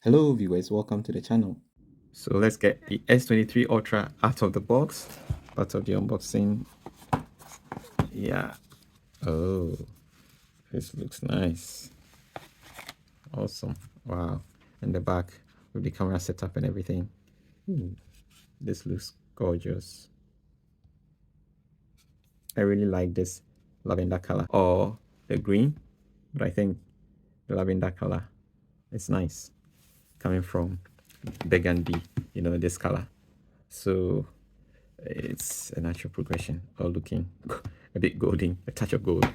Hello viewers, welcome to the channel. So let's get the S23 Ultra out of the box, part of the unboxing. Yeah. Oh, this looks nice. Awesome. Wow. In the back with the camera setup and everything. This looks gorgeous. I really like this lavender color or the green, but I think the lavender color is nice coming from burgundy, this color. So it's a natural progression, or looking a bit golden, a touch of gold.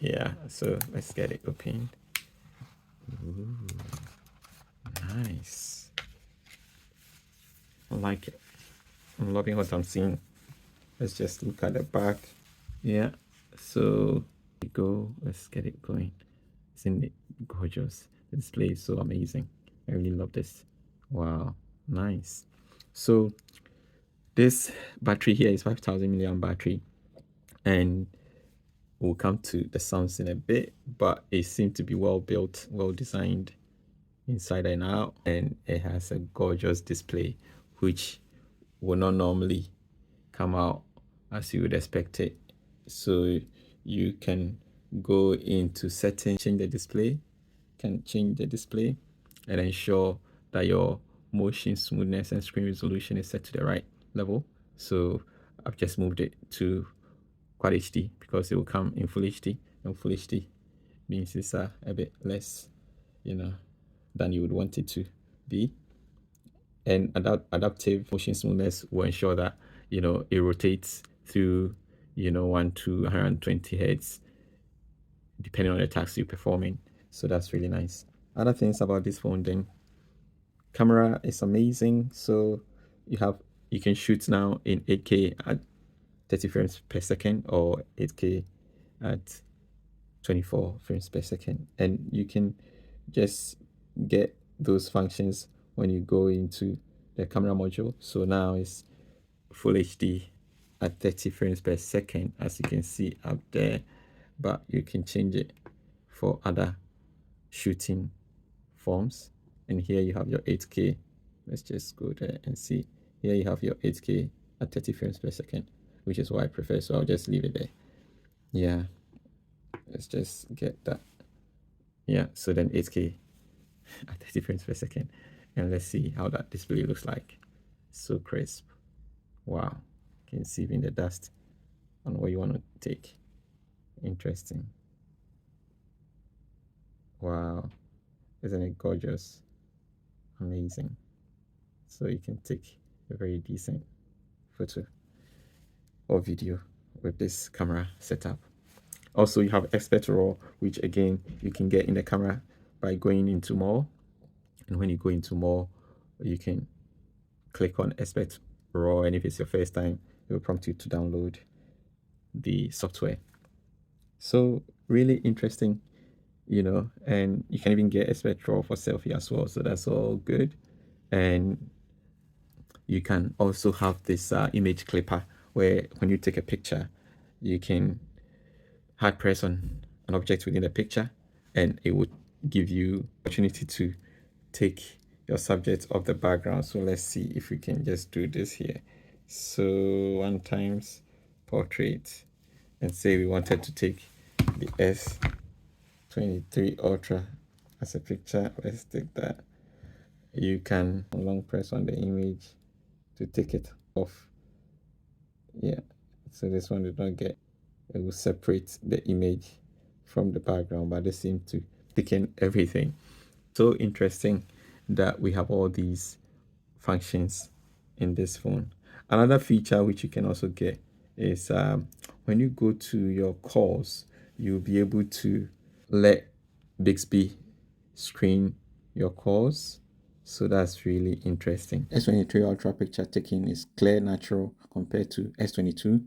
Yeah, so let's get it opened. Ooh, nice. I like it. I'm loving what I'm seeing. Let's just look at the back. Yeah, so we go. Let's get it going. Isn't it gorgeous? The display is so amazing. I really love this. Wow, nice. So this battery here is 5,000 milliamp battery, and we'll come to the sounds in a bit, but it seemed to be well built, well designed inside and out, and it has a gorgeous display which will not normally come out as you would expect it. So you can go into settings, change the display, and ensure that your motion smoothness and screen resolution is set to the right level. So I've just moved it to Quad HD because it will come in Full HD, and Full HD means it's a bit less, than you would want it to be. And adaptive motion smoothness will ensure that it rotates through 1 to 120 hertz depending on the task you're performing. So that's really nice. Other things about this phone, then camera is amazing. So you can shoot now in 8K at 30 frames per second or 8K at 24 frames per second, and you can just get those functions when you go into the camera module. So now it's Full HD at 30 frames per second, as you can see up there, but you can change it for other shooting forms. And here you have your 8K. Let's just go there and see. Here you have your 8K at 30 frames per second, which is what I prefer, so I'll just leave it there. Yeah, let's just get that. Yeah, so then 8K at 30 frames per second, and let's see how that display looks like. So crisp. Wow, you can see even the dust on what you want to take. Interesting. Wow, isn't it gorgeous? Amazing. So you can take a very decent photo or video with this camera setup. Also, you have expert raw, which again you can get in the camera by going into more, and when you go into more, you can click on expert raw, and if it's your first time, it will prompt you to download the software. So really interesting, and you can even get expert raw for selfie as well, so that's all good. And you can also have this image clipper, where when you take a picture, you can hard press on an object within the picture, and it would give you opportunity to take your subject off the background. So let's see if we can just do this here. So 1 times portrait, and say we wanted to take the S23 Ultra as a picture. Let's take that. You can long press on the image to take it off. Yeah, so this one did not get, it will separate the image from the background, but they seem to pick in everything. So interesting that we have all these functions in this phone. Another feature which you can also get is when you go to your calls, you'll be able to let Bixby screen your calls. So that's really interesting. S23 Ultra picture taking is clear, natural compared to S22.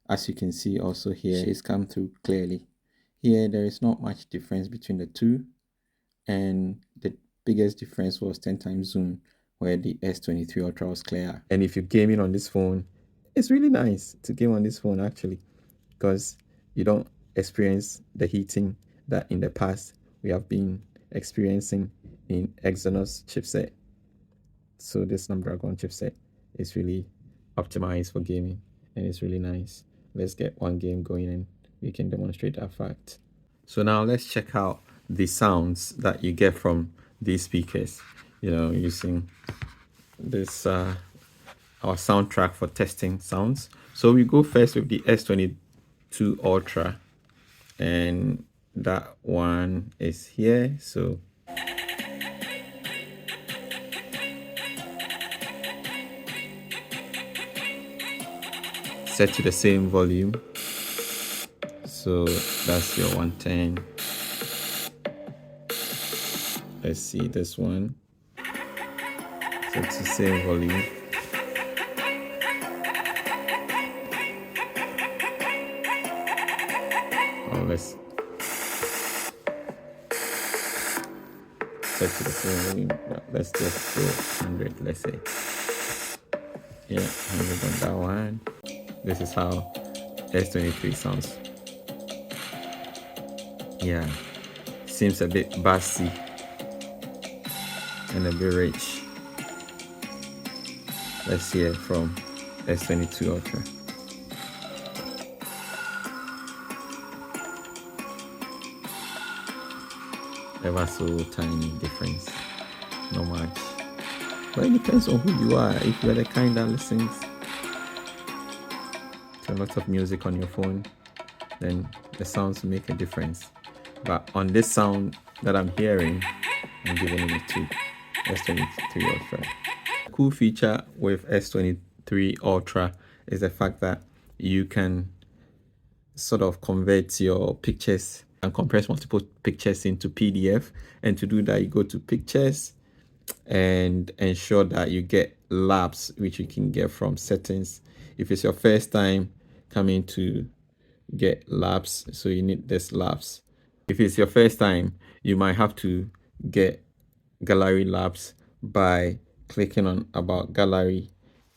As you can see also here, it's come through clearly. Here there is not much difference between the two, and the biggest difference was 10 times zoom, where the S23 Ultra was clear. And if you're gaming on this phone, it's really nice to game on this phone actually, because you don't experience the heating that in the past we have been experiencing in Exynos chipset. So this Snapdragon chipset is really optimized for gaming and it's really nice. Let's get one game going and we can demonstrate that fact. So now let's check out the sounds that you get from these speakers, using this our soundtrack for testing sounds. So we go first with the S22 Ultra, and that one is here. So set to the same volume. So that's your 110. Let's see this one. Set to the same volume. Oh, let's set to the same volume. Let's just go 100, let's say. Yeah, 100 on that one. This is how S23 sounds. Yeah, seems a bit bassy and a bit rich. Let's hear it from S22 Ultra. Ever so tiny difference, not much. But it depends on who you are. If you're the kind that listens to a lot of music on your phone, then the sounds make a difference. But on this sound that I'm hearing, I'm giving it a 2. S23 Ultra. A cool feature with S23 Ultra is the fact that you can sort of convert your pictures and compress multiple pictures into PDF. And to do that, you go to Pictures and ensure that you get labs, which you can get from settings. If it's your first time coming to get labs, so you need this labs. If it's your first time, you might have to get gallery labs by clicking on about gallery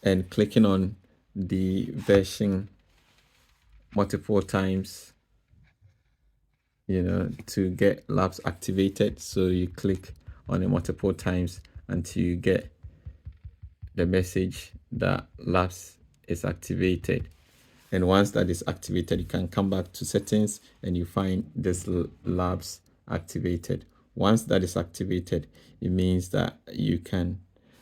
and clicking on the version multiple times, to get labs activated. So you click on it multiple times until you get the message that labs is activated. And once that is activated, you can come back to settings and you find this labs activated. Once that is activated, it means that you can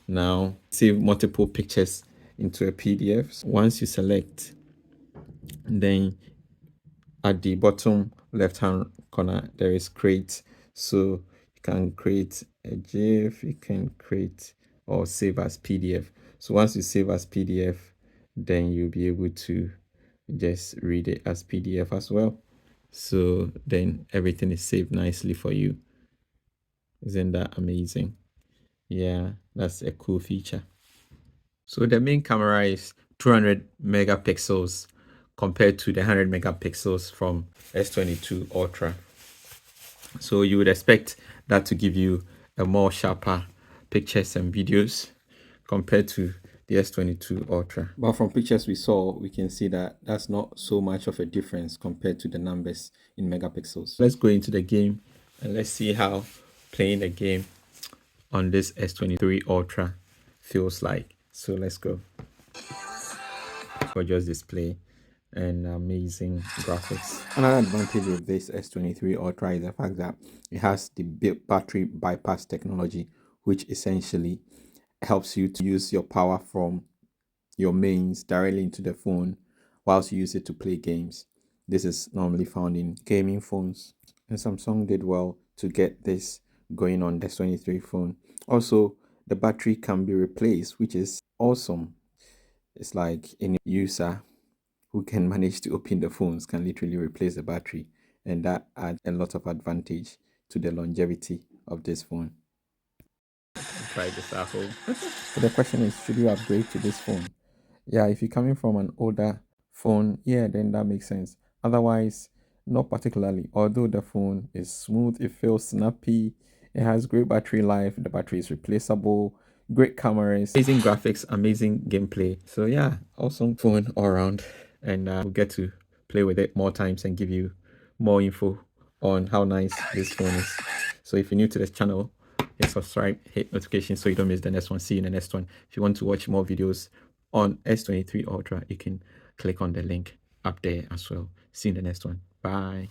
now save multiple pictures into a PDF. Once you select, then at the bottom left hand corner there is create. So you can create a GIF, you can create or save as PDF. So once you save as PDF, then you'll be able to just read it as PDF as well. So then everything is saved nicely for you. Isn't that amazing? Yeah, that's a cool feature. So the main camera is 200 megapixels compared to the 100 megapixels from S22 Ultra. So you would expect that to give you a more sharper pictures and videos compared to the S22 Ultra. But from pictures we saw, we can see that that's not so much of a difference compared to the numbers in megapixels. Let's go into the game and let's see how playing the game on this S23 Ultra feels like. So let's go. Gorgeous display and amazing graphics. Another advantage of this S23 Ultra is the fact that it has the battery bypass technology, which essentially helps you to use your power from your mains directly into the phone whilst you use it to play games. This is normally found in gaming phones, and Samsung did well to get this going on the S23 phone. Also, the battery can be replaced, which is awesome. It's like any user who can manage to open the phones can literally replace the battery, and that adds a lot of advantage to the longevity of this phone. Try this at home. So the question is, should you upgrade to this phone? Yeah, if you're coming from an older phone, yeah, then that makes sense. Otherwise, not particularly. Although the phone is smooth, it feels snappy, it has great battery life, the battery is replaceable, great cameras, amazing graphics, amazing gameplay. So yeah, awesome phone all around, and we'll get to play with it more times and give you more info on how nice this phone is. So if you're new to this channel, hit subscribe, hit notifications so you don't miss the next one. See you in the next one. If you want to watch more videos on S23 Ultra, you can click on the link up there as well. See you in the next one. Bye.